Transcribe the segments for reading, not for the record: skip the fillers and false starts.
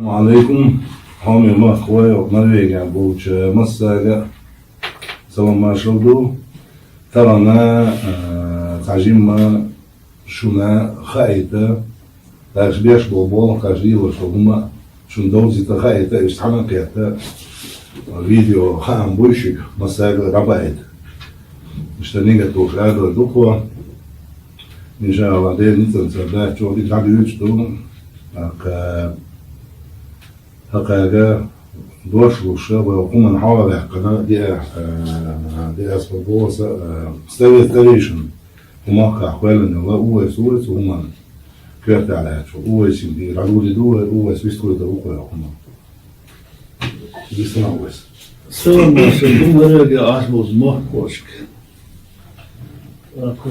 عليكم حامي ما خوي نرويج بوش مساجة سلام ما شردو ترانا تعجيم ما شونا خايته تاش بيش بوبول خاجي وشوما شون دوزي تخايته استحنا كيتا فيديو خام بوشك مساجة ربايت مشتنيجة توش هذا دوخوا إن شاء الله دين نتنسى شو دي تعبي وجدو هكذا دوش وشاب ويقوم نحاول قناة دي أسبوع استوي ستيشن هما كأحوال الله هو سويس وهما كيرت على شو هو سيدي رجول دو هو سويس كل ده هو هما بيستناوس Svo se dumărăgă așbos mohkoșk. Ako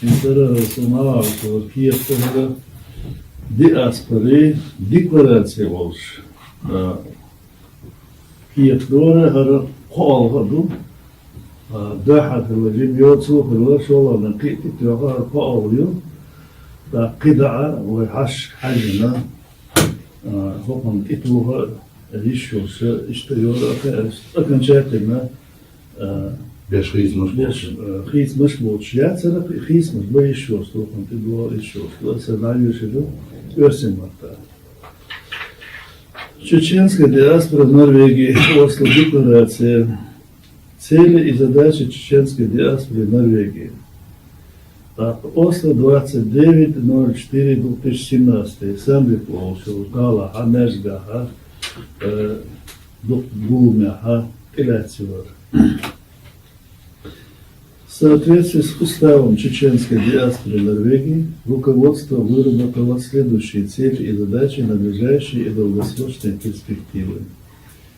interă sumava ko kieftovă diaspori deklaracija volš. Kieftovă har qalğadu dahat الرجيم يوتسو هو شغل نقيت تيوغا قاوليو دا قدعة وحش حجنا هم اتوها ريشوس اشتيور أكن شاتنا بيش خيز مش خيز مش بوش يا ترى خيز مش بيشوس تو كنت دوا ريشوس لا سناريو شدو يرسم ماتا Чеченская диаспора в Норвегии, Осло декларация, цели и задачи чеченской диаспоры в Норвегии. Осло 29.04.2017. Сам получил Гала, Анешгаха, Гумяха, Иляцивар. В соответствии с уставом чеченской диаспоры Норвегии, руководство выработало следующие цели и задачи на ближайшие и долгосрочные перспективы.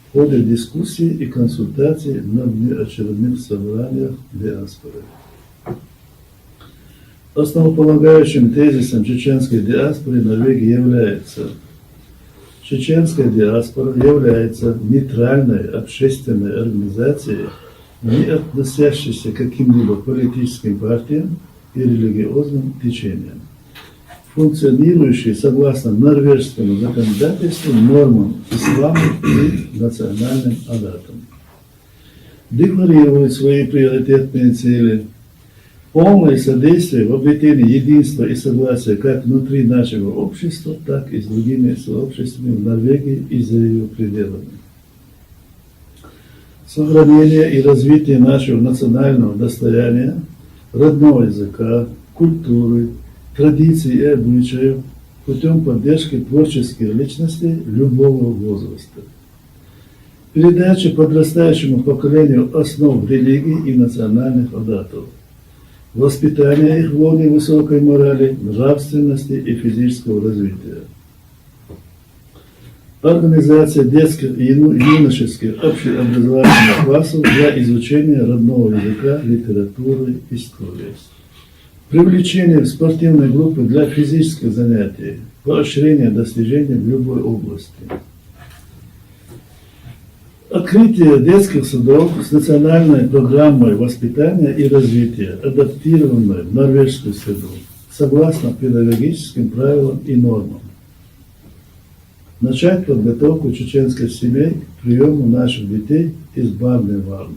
В ходе дискуссий и консультаций на внеочередных собраниях диаспоры. Основополагающим тезисом чеченской диаспоры Норвегии является: чеченская диаспора является нейтральной общественной организацией, не относящейся к каким-либо политическим партиям и религиозным течениям, функционирующей согласно норвежскому законодательству, нормам ислама и национальным адатам. Декларирует свои приоритетные цели: полное содействие в обретении единства и согласия как внутри нашего общества, так и с другими сообществами в Норвегии и за ее пределами. Сохранение и развитие нашего национального достояния, родного языка, культуры, традиций и обычаев путем поддержки творческих личностей любого возраста. Передача подрастающему поколению основ религии и национальных адатов. Воспитание их в лоне высокой морали, нравственности и физического развития. Организация детских и юношеских общеобразовательных классов для изучения родного языка, литературы, истории. Привлечение в спортивные группы для физических занятий, поощрение достижений в любой области. Открытие детских садов с национальной программой воспитания и развития, адаптированной в норвежскую среду, согласно педагогическим правилам и нормам. Начать подготовку чеченских семей к приему наших детей из Барневарн.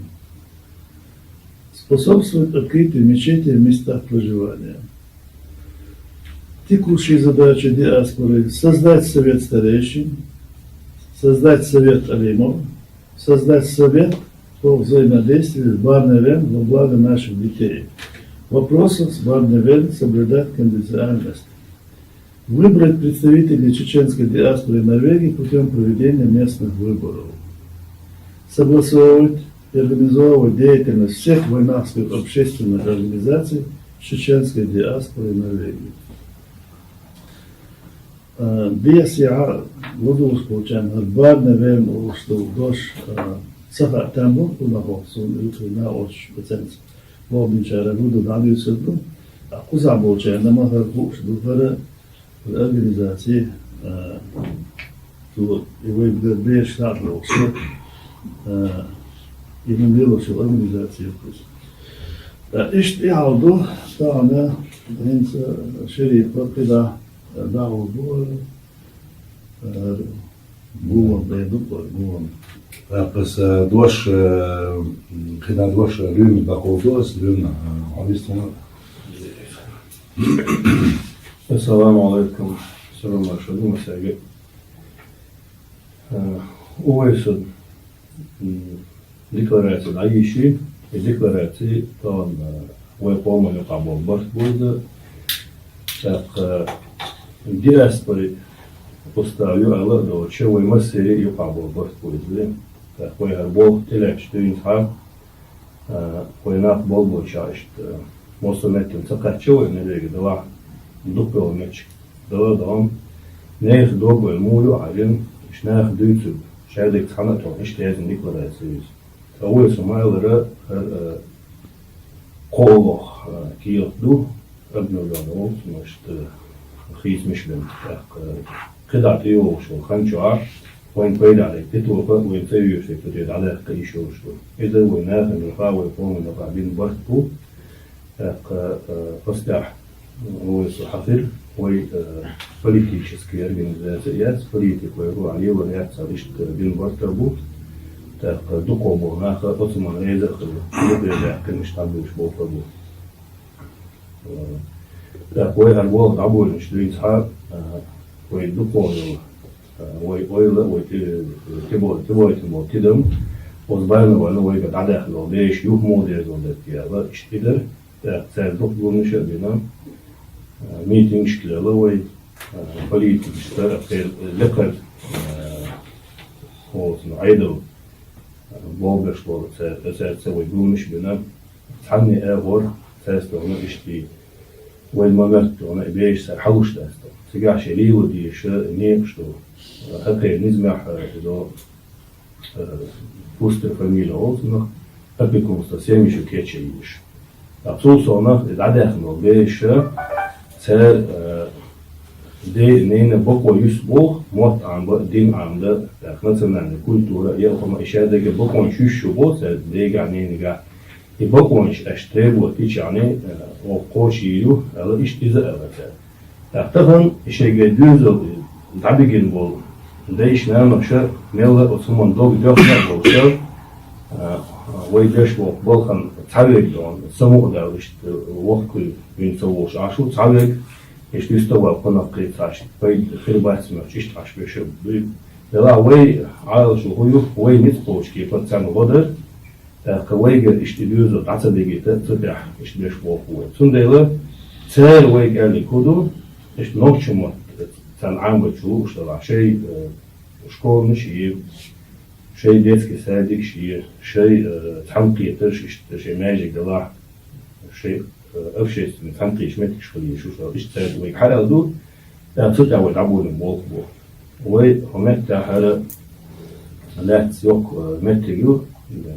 Способствовать открытию мечетей в местах проживания. Текущие задачи диаспоры: создать совет старейшин, создать совет алимов, создать совет по взаимодействию с Барневен во благо наших детей. Вопросов с Барневен соблюдать конфиденциальность. Выбрать представителей чеченской диаспоры Норвегии путем проведения местных выборов. Согласовывать и организовывать деятельность всех войнавских общественных организаций чеченской диаспоры Норвегии. Биасия Лудус получаем Барневен что дош цаха тамбу унахо сон на оч процент вобничара буду данюсу а куза получаем на махар буш духара организации то его беш штатло что именно что организации пусть اشتعالدو تاعنا هنس شريف كده دعوة Гувон, да иду по гувон. Пес дош, когда дош люм баколдос, люм авистона. Assalamu alaikum. Assalamu alaikum. Sevgi. Uvijek deklaracija najviši i deklaracija to ove pomoći kao baš bude. Tak diaspori postavio, ali do čego ima serije kao baš bude. Tak koji je bol teleč tu inha, koji nak bol bočašt. Možda metim sakar čovjek ne regi da dupel meč. Da ne dobro je mulju, ali ne duytu. Şeydeki sanat o işte yazın deklarasyonu. O yüzden mayları kolu kiyotdu. Öbürlerden olsun işte hizmişler. Kadar iyi olsun. Kançar. Oyun payları. Titu falan oyun seviyor şekilde. Daha da iş olsun. İşte oyunlar hem hava falan da bin bart bu. Постах. Ой, хafir. Ой, политические организации, политикой руали вариация лишь bin бартабу. Так духовно наха Осман Резах, любя, конечно, будешь болтабу. Так ой, арбол dabulun что инса, ой духовно, ой тибо тидам, озбайного ой гадах ло, деш юх модер золдет я, ла иштидер, так царь дух гумыша бинам. Meetingler ой политические лекар olsun aydın bolgaşlar serse ой gülmüş bina tanni evor serse onu işte ой moment ona beş ser havuçta sta siga şeli o diye şu ne что hakikaten nizmah do puster familia olsun tabii ki sevmiş o keçeymiş apsul sonra zadahno beş ser de neyine boko yüz bu mod amba din anda nasyonalne kultura ya ama işerdeki boko şu bu ser de gani ga i boko işte bu hiç yani o koşuyu ala işte evet tabii işe gidiyoruz tabii ki bu değişmeyen nokta mevla Osman dog olsa ويدش وبالخن تعرق دون سمو ده işte وقت gün savaş aşı تعرق işte üstava konaklı taş bay kırbaçmıyor işte taş beşe da way ayıl şu huyu way nit poçki patsan hodar kavayga işte diyoruz tatsa degite tıpah işte beş bu sundayla ser way geldi kudu işte nokçumu sen ambaçu işte şey şkolmuş iyi şey детский садик, şey tanqiyatır, işte şey magic da şey общественный tanqiy şmetik şkoli şu işte ve haladı da tuta ve tabulun bol bu ve homet da hala lat yok metriyor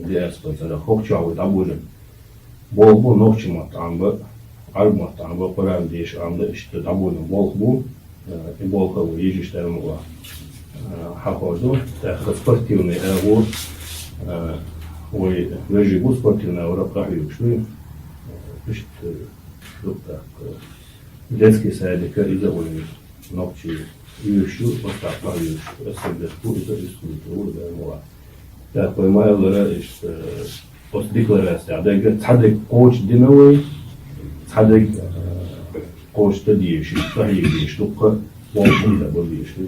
diğer sponsora hokça ve tabulun bol bu nokçumat amba armat amba param diye anda işte tabulun bol bu bol kavu yiyişlerim var hakodu da спортивный вот ой вежигу спортивная урока юкшу işte так детский садик из-за войны ночи юкшу остатка юкшу особенно это искусство да мола так поймала işte post deklarasyonu da tadik koç dinaway tadik koç da diye işte sahihi işte bu da bu işte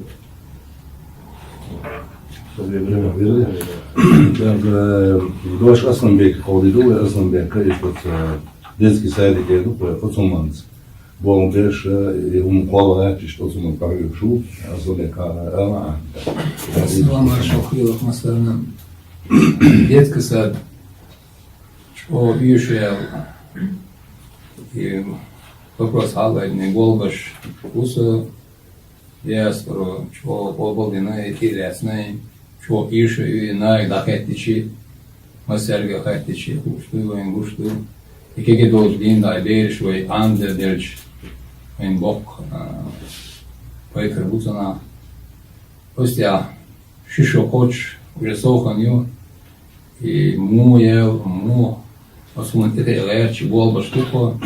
Doş Aslanbek kodidu ve Aslanbek'a işte детский садик еду по Османц. Болон беш kola işte Osman kahve şu Aslanbek'a ama. Вам шохилов мастерным детский сад, что юшел и вопрос алгоритмы голбаш уса диаспору, что полболдиной интересной, что юше и на дахетичи, мастерга хатичи, гушту, гушту, и какие должны дин да берешь, вы андер дерч, ein бок, поикрбуцана, постя шишо коч, уже соханью, и му ел, му османтите лерчи болба штуко,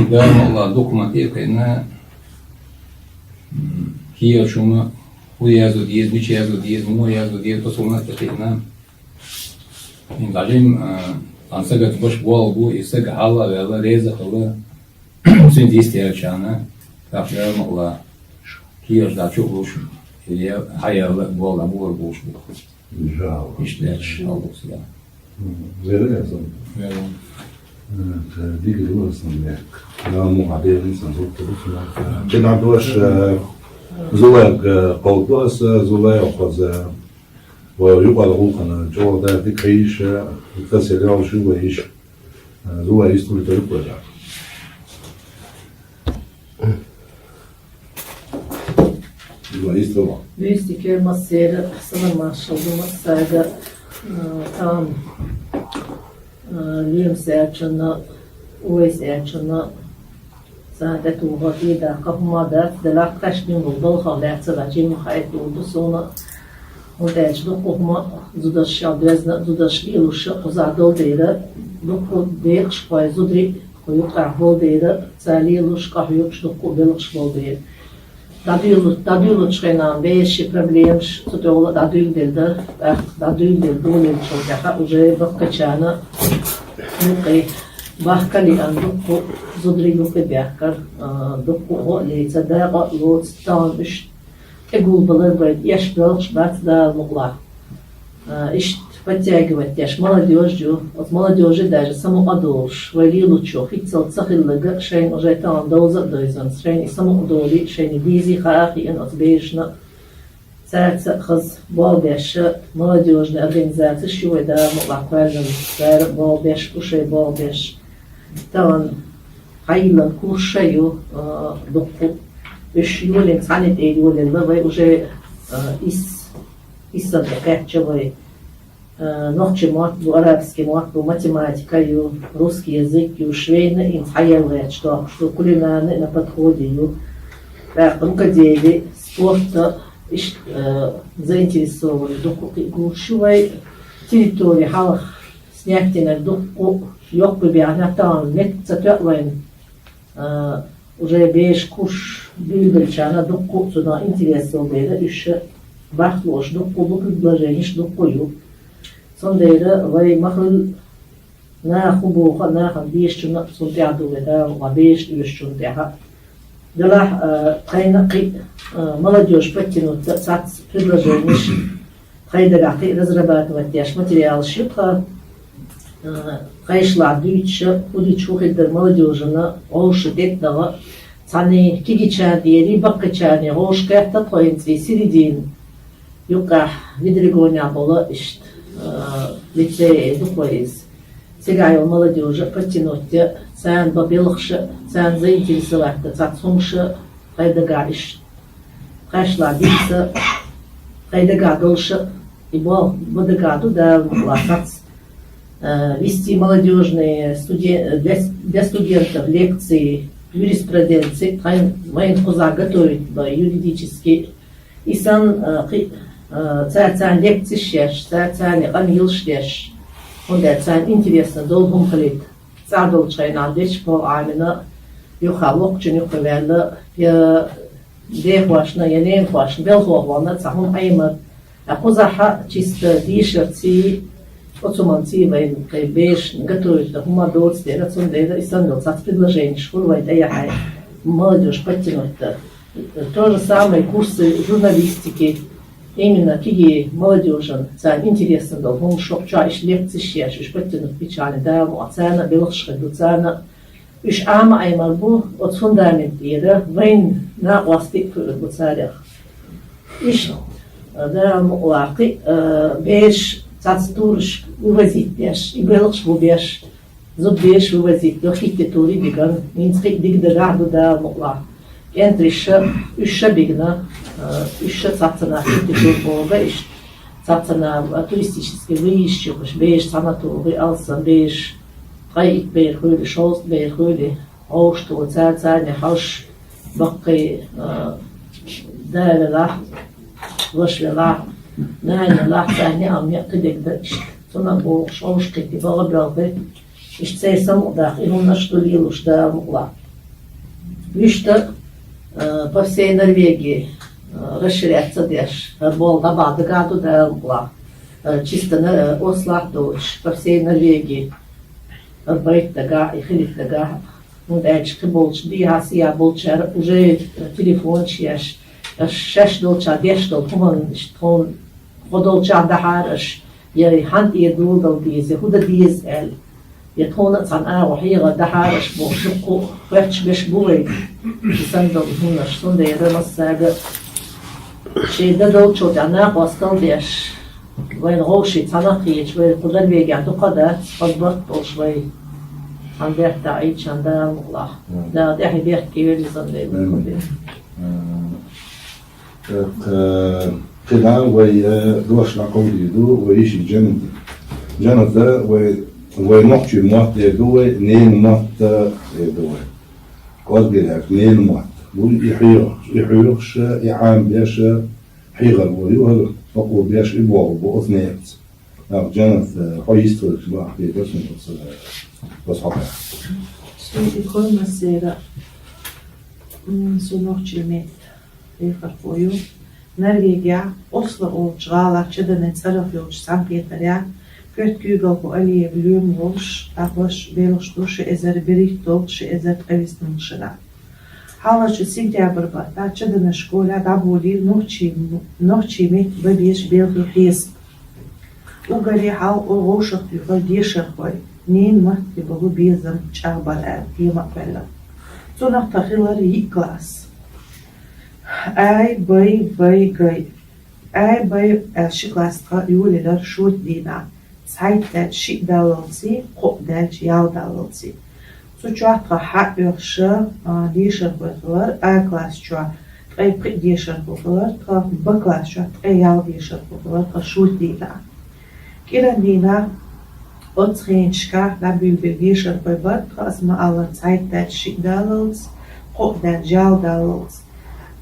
да мала документика на Киев шума, уезду диез, бичезду диез, моезду диез, то сумна тетина. Индалим ансагат бош волгу и сага хала вела реза хала. Син дистер чана, кафе могла. Киев да чугуш. Или hayal волна бур буш. İnşallah. İşte aldık silah. Veriyorsun. Verin. Evet, digri olsun ya. Namu haberin sen zorluyorsun. Kenar duaş zulayak kaldıs, zulayak faz. ويقال غوخنا جو ده دكيش يتصل يوم شو ويش زوا يستوي تلقى زوا يستوي Büyüstükler masaya sana maşallah masaya tam liyum serçana uy serçana saadet uğradı da kapmada da kaç gün buldu halatı da cim hayat oldu sonra o da çok okuma zudaşa bezna zudaşli uluş uzadol deydi bu deyik şpay zudri koyuk ahvol deydi sali uluş kahyok şu belış bol deydi Daduyulu çıkınan beşi problem tutuyorlar daduyul dilde, daduyul dilde oluyor çoğunca уже bakkaçana nukai bahkali an dukku zudri nukai bahkar dukku o leysa da o stan iş egul balar böyle yaş bölç bat da mukla iş подтягивать яш молодежью от молодежи даже само адолш вали лучо хитцел цахиллага шейн уже там доза дойзан шейн и само доли шейн бизи хахи ин от бежна цаца хаз балбеш молодежная организация шуй да муаквален сэр балбеш ушей балбеш там хайлан куршаю докку ишюлен санит эйюлен вай уже исан качевой Ночи матбу, арабский матбу, математика, русский язык, швейно, им хаялет, что кулинарный на подходе, рукоделие, спорта, заинтересованы. Гушевой территории, халах, снятина, духу, ёк побега, там, цатёвайн, уже беш куш, бильбельчана, духу, сюда интересованы, еще бахлош, духу, предложение, духу, Sondera vai mahul na khubu khana khabish chuna suntiadu weda wabish yushuntiha dala qayna qi молодежь потянут сад предложений хайдагати разрабатывать яш материал шипха qayshla duycha udich хидер молодежина олши детнага цани кигича диери баккачани ошката тоинци середин юка видригоня было ишт лицее духовец. Сега молодежи потянуть, цен побелхши, цен заинтересовать, цацумши, хайдагаиш, хайшла дица, хайдагадолши, и был бодагаду, да, ласац, вести молодежные для студентов лекции, юриспруденции, моим хоза готовить юридически, и сан цаан лекции шеш, цаан ил шеш, он да цаан интересно долгом халит, цадол чайна дечь по амина, юхалок чен юхавелла, я дехвашна, я нехвашна, белхована, цахум аймар, а позаха чисто дишерци, оцуманци вайн кайбеш, готовить, да хума доцте, рацундейда, и сандел, цац предложений, шкурвайда, яхай, молодежь подтянуть. То же самое курсы журналистики, именно киги молодежи, цан интересно дал, он шокчаешь лекции шеш, иш подтянуть печали, да, оцена, белхшхеду, цена, иш ама аймарбу, от фундамент иера, вайн на власти в царях. Иш, да, муаки, беш, цац турш, вывозить беш, и белхшбу беш, зуб беш вывозить, до хитти тури биган, минцхик дигдагаду, да, мула. Энтриши, иши бигна, иши цацана хитти иш цацана туристический выезд, беш санаторий, алсан, беш, Drei Beerhöhle, Schoßbeerhöhle, Ausstoß, Zerzahne, Haus, Backe, Dere Lacht, Waschle Lacht, Nein, Lacht, eine am Jacke, sondern wo Schoßstück, die Barbrauche, ich sehe Samudach, ich habe Stulil, Stern, Lacht. Вишта по всей Норвегии расширяться дальше. Волга Гаду да была. Чисто на Ослах по всей Норвегии. Бейт тага и хилит тага. Ну дальше больше я больше уже телефон чеш. Шеш долча дешдол он ходолча дахарш. Я хант يدودل ديز هودا ديز ال يتونت عن وحيغة دحارش بوشقو فرش بشبوي يسندل هنا شتون دير مساجة شيء ده دولشو جانا قاستل ديش وين غوشي تناقي شوي قدر بيجي عندو قدر فضبط شوي عن بيح تعيش عن ده الله ده حي بيح كير لزن كده ويدوش لقولي دو ويشي جنة ده ويمحشي الموت يدو نين موت يدو قد بيلعب نين موت يحيوش يعام بيش حيغل ويوهل فقو بيش إبوه بأثنيت جنة حيستر كباح بيش بس حقا Sluti kolmasera så nokçilmet farfoju. Norvegia, Oslo og Čvala, Čedene, Carafjord, Sankt Peterja, Kurt Kugal på Aliev, Ljumvors, Aposh, Beloštuše, Ezer Beritov, Ezer Trevisnumšena. Halače sentябрьбата, Čedene škola, Daboli, Nohči met Babiš, Belgi, Hesp. Ugari hal o Rošach, Tufal, Dešachoj, Neen Mahti, Balu, Bezam, Čabala, Tema Kvella. Zonach Tachilar, Jiklas. Ay bay elşiklasta yuliler şut dina. Saytlet şi dalılsi, qopdel yav dalılsi. Suçuatka hat yokşa dişer bakılar, ay klas çua. Ay prik dişer bakılar, ta baklas çua, ay yav dişer bakılar, ta şut dina. Kiran dina, otrençka, la bülbül dişer bakılar, ta asma alla saytlet şi dalılsi, qopdel yav dalılsi.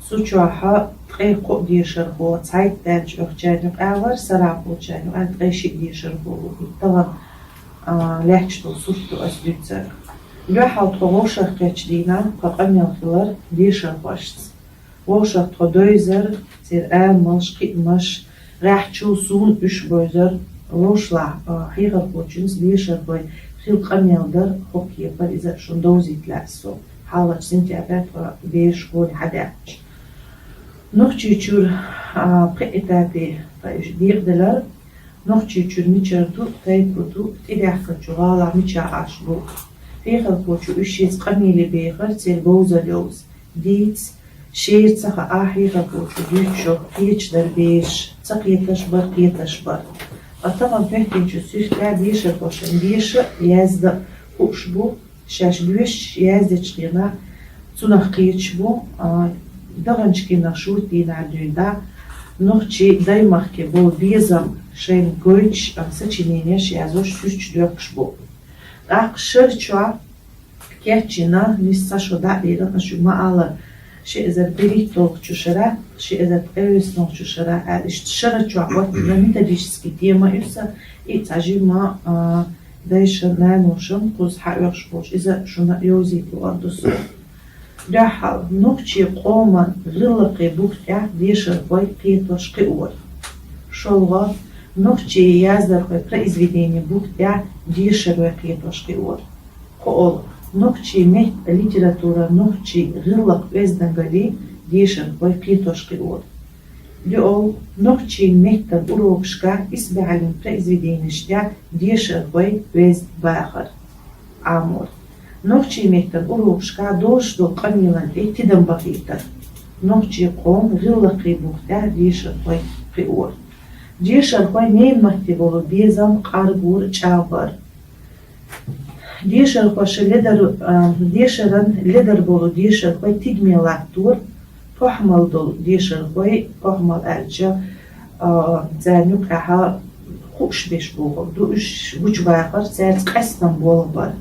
Suçuaha tqey qo dişer bu saytdan çoxcanıq ağlar sarapul çanı an tqeşi dişer bu tavan lehçto suttu asdütsak lehal tqoşaq keçdina qaqamyallar dişer başt woşaq tqoyzer ser amalş qitmaş rahçu sun üç boyzer woşla higar qoçins dişer boy xilqamyallar xokiye par iza şundozitlaso halat sentябрь beş qol hadaç Nohçi çür qe'itati diqdiler nohçi çür miçerdu tayputu tidahka çuğala miça aşbu feyxal koçu üşiz qamili beyxar sel bozalyoz diz şehir saha ahiyxal koçu düço hiçler beş saqiyetaş bar qiyetaş bar ataman pehtinçü süfler dişer koşun dişi yazda uşbu şaşbüş yazda çıqina sunaq qiyçbu Davančki na šutī na dūdā, nohči daimahke bol biezam šein goič sačinjenja šjazoš süč dökšbu. Tak šerčua kjećina nisa šoda jedan našu maala še ezer beritol čušara, še ezer evisnol čušara, išt šerčua otina mitadišski tema üsa I tažima dejša najnošam kuz hajošpoč iza šuna jozitu ordusu. Дахал нухчи қоман ғылықи бұқтя дешір бой қиетошқи ор. Шолға нухчи яздырқи произведение бұқтя дешір бой қиетошқи ор. Қол нухчи мехт литература нухчи ғылық өздіңгали дешір бой қиетошқи ор. Леол нухчи мехтан урокшка избағалин произведениештя дешір бой өз бағыр. Амор. Nohçi mektan uruşka doşdu qamilan ettidan baqitar. Nohçi qom gıllaqi buqta dişir qoy qior. Dişir qoy neyin mahti bolu bezam qargur çabar. Dişir qoş dişirin lider bolu dişir qoy tigmelattur. Pohmal dol dişir qoy pohmal elça zanuk aha xuş beş bolu. Du üç buç bayaqar sert qastan bolu var.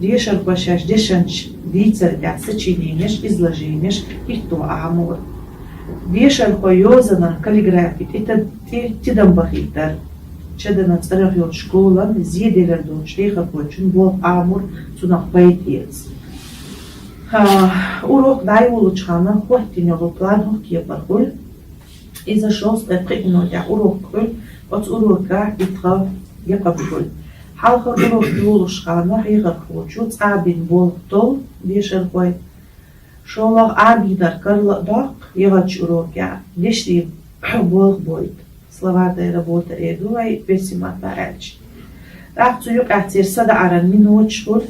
Дешер пашаш дешанч дицер я сочинениеш изложениеш и то амор. Дешер поёзанан каллиграфит это тидамбахитар. Чедана царахёт школан зиделер дон шлеха почун бол амор цунах поэтец. Урок дайвулучхана хваттинёлу план хокие пархуль إذا شخص بقينا يعروكل وتروكا يترى يقبل حلقة أروك يولش خانة يغرقو شو تعبين بولتول بيشرقوي شو لغ عبي در كرل داق يغج أروكا ليش بولغ بويد سلوات دايرة بولتا إيدو أي بسيمات بارج راح تيوك اعتير صدا عرن من وجهول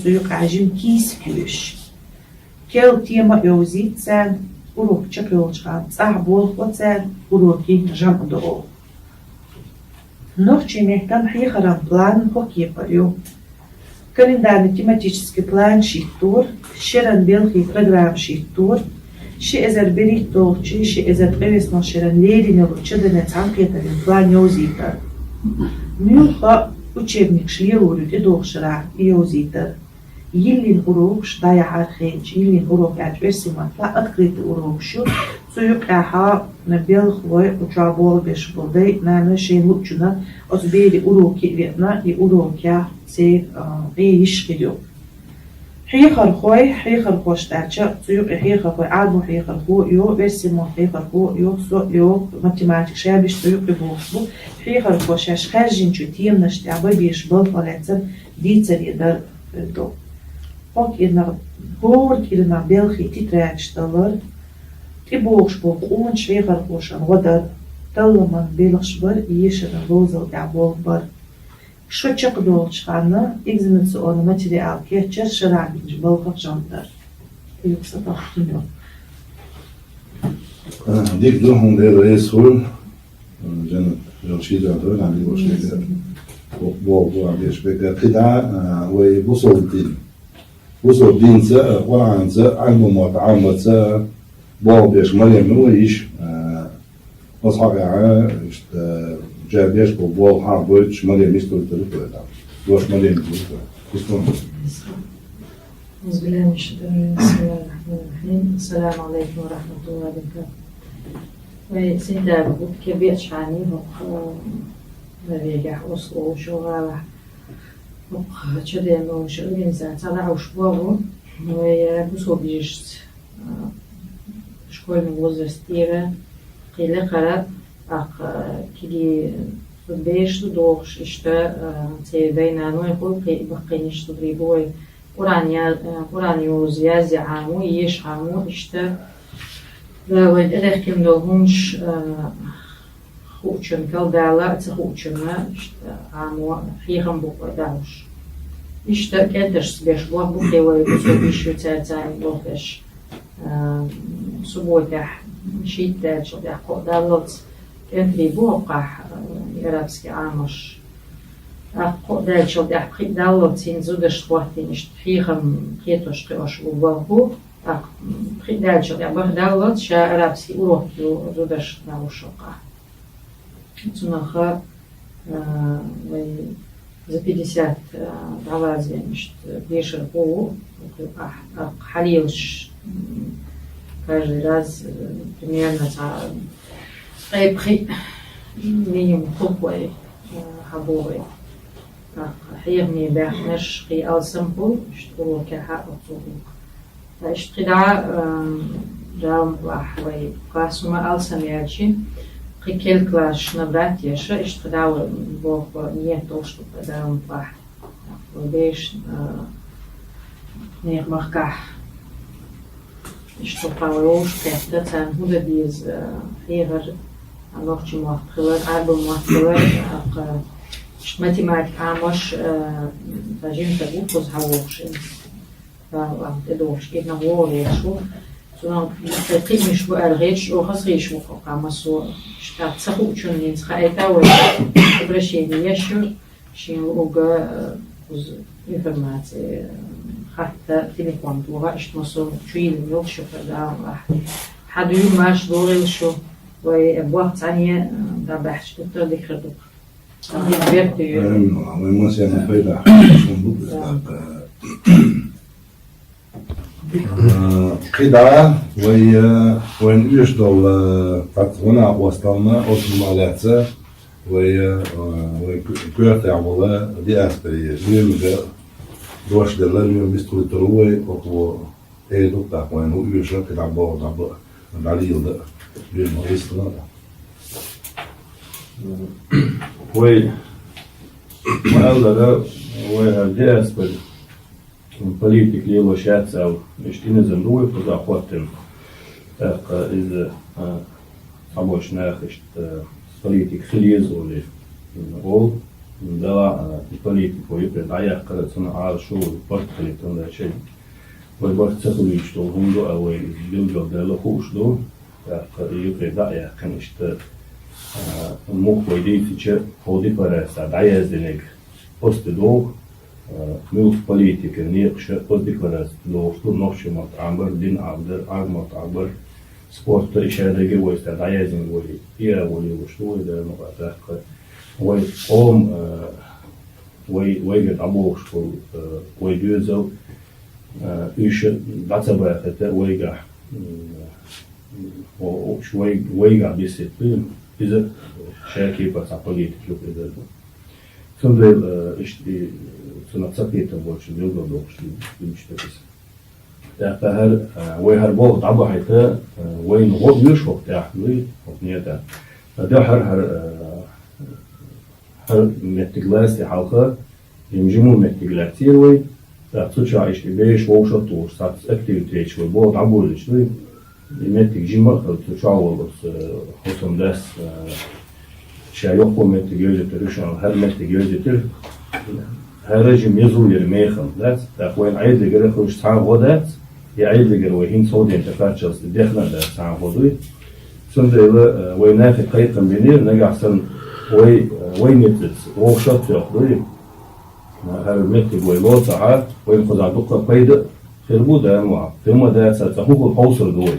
تيوك عجم كيس كيوش كيل تيما يوزيت سان أروك تشكلوش خان بولغ وتسان أروكي جمع دقو Ночи мехтам хихарам план хокипаю. Календарный тематический план шиттур, шеран белхи программ шиттур, ши эзер берит толчи, ши эзер превесно шеран лединел учебный цанкетовин план йозитер. Мюха учебник шлиурют и дохшера йозитер. Yillin urok şdaya harxenç, yillin urok adversimatla открытый урок şu, suyuk aha nabel хвой учабол беш болдай, нана шейн лучуна, озбери уроки ветна и урокя се иш хидю. حيخر خوي حيخر خوش تاچا سuyuk حيخر خوي عادو حيخر خو يو versimot حيخر خو يو سو يو математик шабиш suyuk bu حيخر خوش اش خرجين چو تيم نشتعبا بيش بل فالتسن ديتر يدر دو Ook hoort in de België titrechtsteller, die boogspel onschweger koschen, wat telleman Belgischber, jesher en lozel ja bolbar. Шочек долчхана, экзаменационный материал, кетчер шарабич, Belgisch жандар. Ik zat achter nu. ديك دوهم داير رئيس خول جنة جرشيد عطول عندي وشيك بوغ عندي شبيك قطعة وبوصل الدين وصل الدين سا قرآن سا علم وطعام سا بوغ بيش مريم هو إيش أصحابي عاش جابيش بوغ حابوش مريم يستوي تلوتو دوش مريم يستوي أعوذ بالله من الشيطان الرجيم بسم الله الرحمن الرحيم السلام عليكم ورحمة الله وبركاته وسيدا بقول كبير شعني نرجع أصله شغالة كده إنه شغلين زعتلا وشبابه ويبصوا بيجت شكل من وزرستيرة قيل قرب كده بيش دوغش إشتا تيدينا نوع يقول بقينش تدريبوي قرآن زيازي عامو يش عامو إشتا لابد أدخل لهمش خوچن كل دالا تخوچن إشتا عامو فيهم بقى داوش إشتا كدرش سبيش بوه بقى ويبسو بيشو تاتاين بوهش سبوتح شيتا شبه قو دالت كنتري بوقع يرابسكي عامش قدال شو ده حقيقة دالت زودش وقتين فيهم كيتوش قيوش وباهو قدال شو ده دالت شارابسي وروحيو زودش ناوشوقا تناخا за 50 разве мишт бешер по халилш каждый раз примерно минимум хупой хабовый حيرني بحنش قي ألسمبل شتو كحق وطوق فاشتقدا جام وحوي قاسما ألسم يالشي قي كل كلاش نبرات يشا اشتقدا بوخ نيتو شتو قدام وح وديش نيق مخكح اشتو قاوروش كهتا تان هودا ديز حيغر ألوخشي موحتخلر عربو موحتخلر математик амош тажин табу позхавошин вам тедош кит на ворешу сунам текимиш бу алгеш охасриш бу камасо штат сахучун нин хаэтао обращение яшу шин уга информация حتى телефон туга ишмасо чуил ёлшо да حد يوم ماش دورل شو وابواب ثانيه دا بحث دكتور ذكرتك moi c'est un peu là قطعة وين يشتغل فتحنا وصلنا أصل مالاتها وكيف تعملها دي أسبرية اليوم ده دوش دلنا اليوم بيستوي تروي وهو إيه دكتور وين هو يشتغل قطعة بعض عليه ده اليوم هو يستوي وي وأولا وهذا أسباب politik lielo šēcēl, viņš nezinu doju, pa zahotim, iz sabošanāk, politik хилизоли, ол, дала политику, и предая, когда цена аршу, портфель, то да че, вы бог цехли, что гунду, а вы билгал дела хушло, и предая, конечно, мог пойти, че ходи пареса, да езденек, после долг, ملف политика, нехше поддекlarация, что ночью мат амбар, дин абдер, агмат абар, спорт еще договор, да я один воли, я воли, что это, ну так, ой, ом, ой, говорит, обох, что ой, дюзел, еще дацабах, это ойга, ойга бесит, из шаки по политике, это. Sunday işte sanatçakiyete borçlu bir yolda doğuştu demiştiriz. Daha her ve her bol tabi hayta ve ne yüz çok değerli çok niyete. Daha her mettiklerse halka yemcimun mettiklertir ve daha tuça işte beş oluşat doğuş sat aktivite ve bol tabi işte mettik cima tuça olur hoşum ders şey yok bu mettik gözütür şu an her mettik gözütür her rejim yazılıyor meyhan ders da koyun ayda göre hoş sağ odat ya ayda göre ve hin sodin teferçası dehna da sağ odu sonra ve nafi kayıtın beni ne gahsan ve mettik oluşat yok değil her mettik ve lota ve kuzadukla kaydı خربو ده مع ثم ده ستحوق الحوصر دول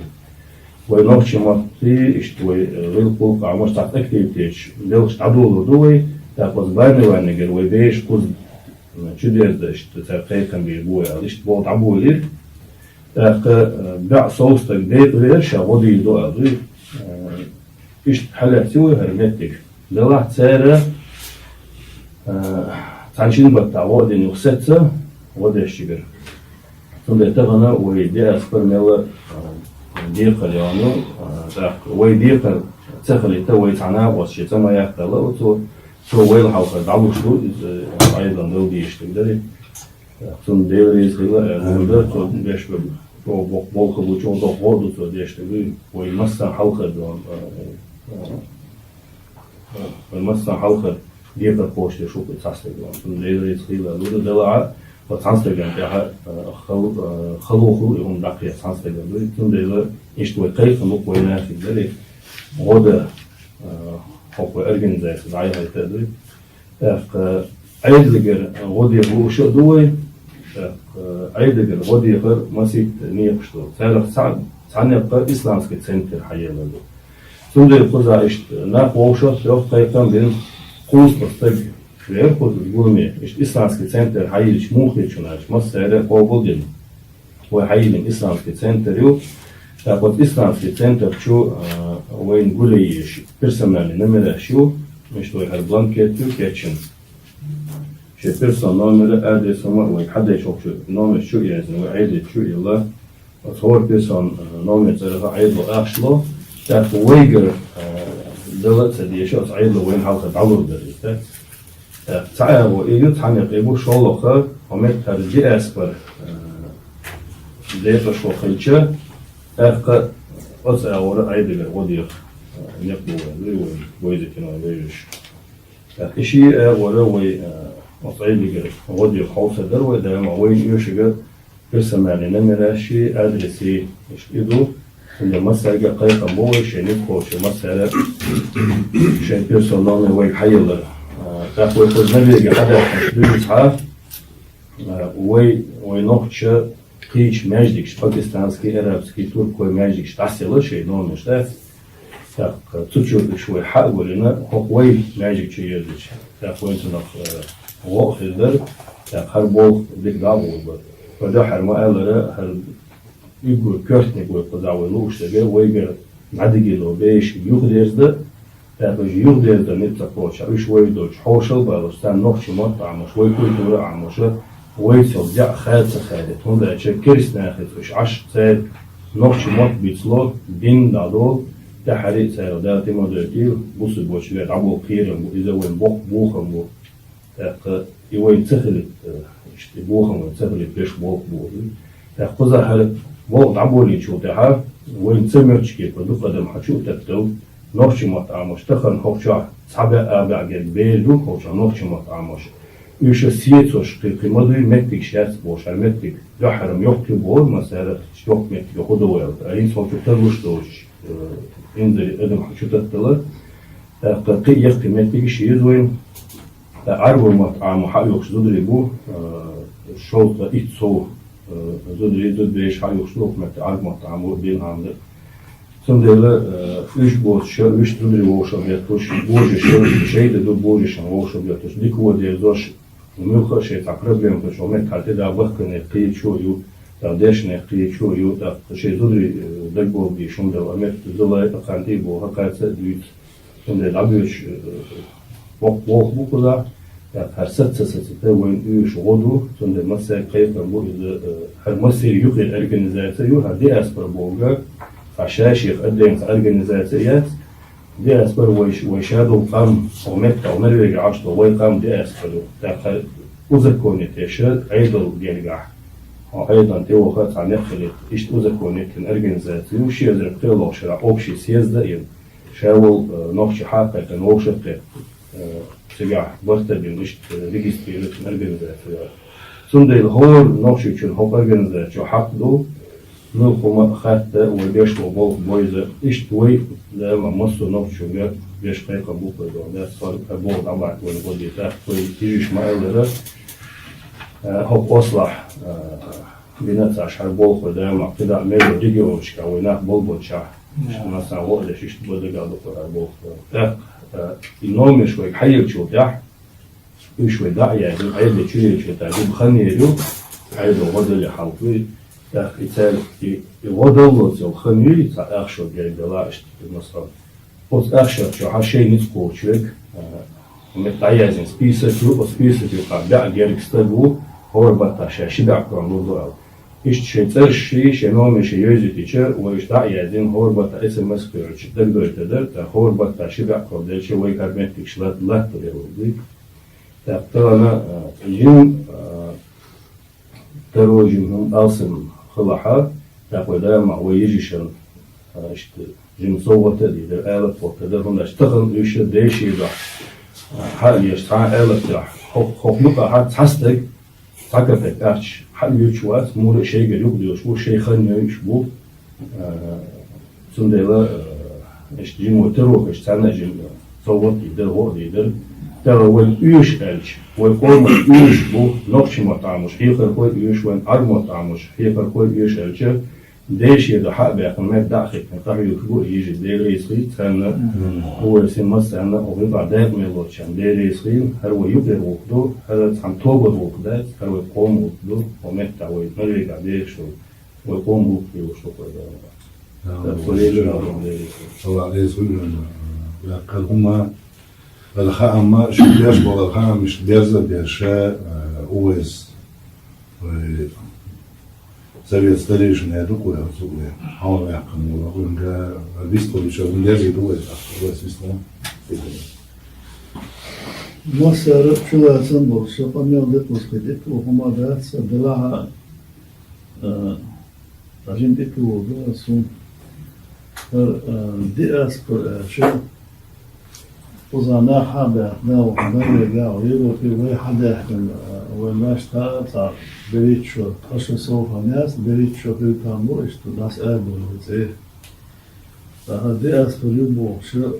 ونوشي مرتي اشتوي غير قوق عمش تعت اكتيفيتيش لوش تعدول دوي تاخذ باني وانجر وبيش كوز شدير ده اشت تاقي كان بيبوي عليش بوت عبولير تاق بع صوص تقدير غير شغودي دو ادوي اشت حلاتيوي هرمتك لواح تسارة تعنشين بتعوض انه خسته وده الشجر ثم يتغنى ويدي أسفر ميلا ديقل يانو ويديقل تخلي تو يتعنى وشي تما يحتلا وتو ويل حوقا دعو شلو أيضا دو ديشتك داري ثم ديوريز خيلا نمدر تو بيش بولك بوچو دو غردو تو ديشتك ويمسا حوقا ويمسا حوقا ديقل قوشتي شوكي تحستك ثم ديوريز خيلا لودو دلعا وتانستجن تاعها خلوخو يوم دقيقة تانستجن دوي تنديله إشتوي كيف نقوي نافي دلي غدا حقوق أرجنزاس دعي هاي تدوي عيدلجر غدي بوش دوي عيدلجر غدي غير مسيت نيقشتو تعرف ثانية قر إسلامسك سنتر حياة لدو تنديل قزا إشت ناقوشة يوم كيفن بين قوس مستج Verkot gurme, işte İslamski center hayırç muhliçunaç, masaya kovulden. Ve hayırın İslamski center yok. Takot İslamski center şu oyun guleyiş, personelli numara şu, işte her blanket yok geçin. Şey person numara adres var ve hadde çok şu numara şu yazın ve adet şu yılla. Otor person numara zarfa ayda aşlo. Takot weyger devlet diye şu ayda oyun halka davuldur işte. تعال وإيجاد حنيق إبو شغلها ومت ترجع أسبر ديت شو خلشة أفق أورا عيدة وديق نقبل ويزي كنا ويش إشي أورا وي أصعيدة وديق حوسة در وده ما وين يشجع بس ما لنا شيء أدرسي إيش إدو اللي مسألة قيقة موي شيء نبقى شيء مسألة شيء بيرسونال وي حيلا تأخذ نبي حدا يسحب وينوخش كيش ماجدكش باكستانسكي عربسكي تركي ماجدكش تحصل شيء نوع مش ده تشوف شوي حق ولنا هو ماجدك شيء يدش تأخذ أنت نخ واقف الدر تأخربول ديك دابو فده حرما ألا هل يقول كرتني يقول قداوي لوش تجا ويجر عدقي لو بيش يخدر ده تأخذ يخدر ده نتقوش عيش ويدوش حوشل بالوستان نخش مط عم شوي كل عم شو ويسول جاء خالص خالد هون ده شيء كريس ناخذ فش عش سال نخش مط بيتصلوا دين دادول ده حريق سعر ده تيمو دوكيل بوس بوشيات عبو خيرهم إذا وين بوخم بو يوين تخلت بوخم وتخلت بيش بوخ بو تأخذها هل بوخ عبو اللي شو تها وين تسمرش كيف بدو قدم حشو تكتو نوشي مطعمش تخن هوشا صعبة أبع جد بيدو هوشا نوشي مطعمش يوش سيتوش قيمة متك شات بوش المتك يحرم يحكي بول مثلا شوك متك يخدو ويل أين صوت تروش دوش إنزل أدم حشو تكتلا قي يختي متك شيء وين عرض مطعم حيوش زودري بو شوط إتصو زودري زود بيش حيوش لوك مت عرض مطعم ودين عندك Sondela üç boş, üç dudri boşabiyatos, boşa şeyde de boşa boşabiyatos. Dikwa de zoş, müha şey ta problem to şomet halte da bakne qiçoyu, da deşne qiçoyu da şey dudri dagbo bi şunda amet zolay qanti bu hakatsa düt. Sondela abüş bu kadar ya fersat sesete ve üç odu sondela mesela kayıtlar bu her mesela yukarı organizasyon her diaspora bolga عشاش يقدم أورجانيزاتيات دي أسبر ويشادو قام ومتى ومرجع عشرة ويقام دي أسبر تأخذ أذكرني تشاد أيضا بيرجع أيضا تيو خاط عن يخلط إيش أذكرني كن أورجانيزاتيو شيء أذكر تلو شرع أوبشي سياسة إن شاول نقش حقة كان وشق سجع برتا بينش ريجستري كن أورجانيزاتيو سند الهور نقش كن هو أورجانيزاتيو حق دو نقوم خاطة وبيش وبول بويزة إيش توي لما مصر نفسه جات بيش قيقة بوكل ده صار بول طبعا ونقول يتاح توي تيجي ما إلا هو أصلح بنات عشان بول خدا ما كده ميلو ديجي وش كويناه بول بوتشا مثلا وقت إيش تبغى قاعد بقول بول ده النوم شوي حيل شو ده شوي ده يعني عيد شوي شو ده بخني يدو عيد وغدا اللي حلقي إتال يوضل زو خميري تا أخشوا جاي بلاش مثلا بس أخشوا شو هالشيء نتقولشك متعيزين سبيسة قابع جالك استبو هو بتاشا شبع كانوا ضاو إيش شيء شيء نوع من شيء يجي تيجر وإيش تعيزين هو بتا اسم مسكرش تقدر تقدر تا هو بتا شبع كانوا شيء ويكرمت تكشلات لا تريودي تبتلنا اليوم تروجهم أصل خلاحات تقول دائما ويجيشن اشت جنسوة تدي در آلة وتدر هم اشتغل يش ديشي ده حال يشتغل آلة ده خبلقة حد حستك تكتك أرش حال يشوات مور شيء جلوب ديوش مور شيء خن يشبو سندلا اشت جنو تروح اشتغل جن صوت يدر هو يدر ترى وين يش ألش ويقوم يش بو نقش مطعمش هيفر كوي يش وين أر مطعمش هيفر كوي يش ألش ديش يده حق بيقوم داخل نقطع يخبو يجي دير يسخي تنا هو يسمى سنة أو يبع داق ملوتشان دير يسخي هو يبدأ وقته هذا عم توبر وقته هو يقوم وقته ومتى ويتمرق عليه شو ويقوم وقته وشو كذا الله عليه سلم قال هما الخاء ما شو بيش بقول الخاء مش بيرزة بيرشة أويس سبي استريش نهدوك ولا سوقي حاول يحكم ولا أقول إنك البيستو بيشوف من درجة أويس بيستو مصر شو لازم بوش قمنا ضد مسكتك وهم ده سدلها راجين ديكو ده سون دي أسكر شو وزانا حدا ناو حدا جاو يلو في وي حدا يحكم والناس تا بريت شو خش صوف الناس بريت شو في تامو اشتو ناس قابل زي فهدي أسكر يبو شو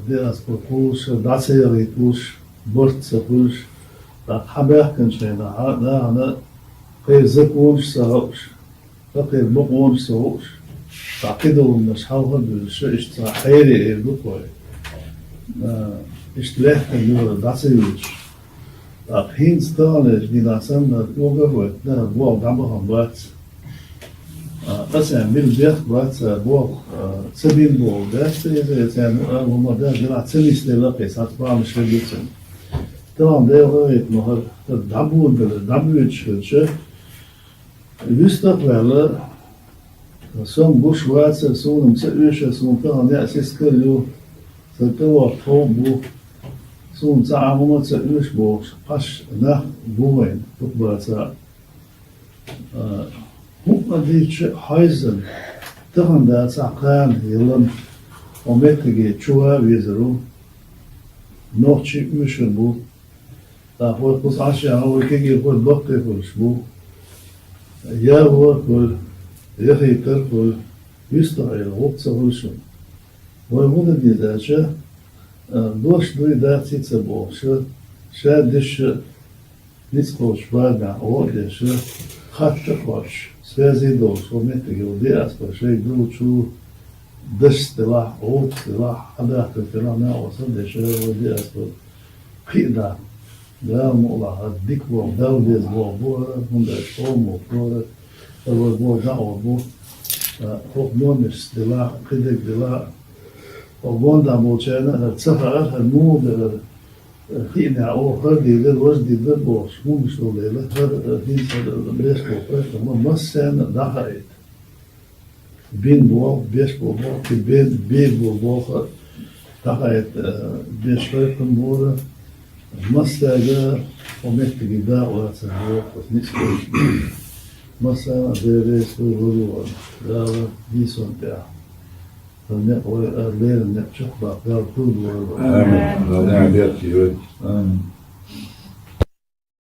دي أسكر كوش دعسي يريتوش برت سكوش تا حبا يحكم شيء ده أنا قير زكوش سهوش فقير بقوش سهوش تعقيدوا مش حاول بالشو اشتا حيري يردوكوي اشتلاح اليورا دعسيوش أقهين ستانش دي دعسان نتوقع وقتنا بوغ دعبهم بات قسم بالبيخ بات بوغ سبين بوغ داستي زي هما دا جرعت سمي ستلاقي ساتبع مش فيديوتن طبعا دا غاية مهر دعبوش الشيء يستقبل Som bushwatsa sunum sa usha sun ta ne asis kallu sa ta wa bu sun sa amuma sa ush bo pash na buwen tukba sa hukma di heizen tahan da sa kan yılın ometege çuha vizeru nohçi usha bu da hot bus aşağı o kege hot bakke bu ya hot يخي تركل يستعي الغبطة والشم ويقول دي داشا دوش دوي داتي تبوش شادش نسقوش باقع وقدش خط خوش سوازي دوش ومتك ودي أسبر شيء دو شو دش سلاح عود سلاح حدا تفلا نا وصدش ودي أسبر قيدا لا مؤلع الديك وعداو ديز وعبورة هندش قوم وفورة الوضوء جاوبه حكمونش دلا قدك دلا وبون دا موچانا السفر المود خينا او خدي للوجدي للبوش مو مش ولا هذا دين هذا بريش بو ما مسن دحايت بين بو بيش بو بين بو دحايت بيش فيكم بو مساجا ومتجي دا وسهو نسكو مثلا بيريس ويقولوا لا ديسون تاع فالنقوى الليل نقشق بقى كل آمين. لا نعم يبكي. آمين.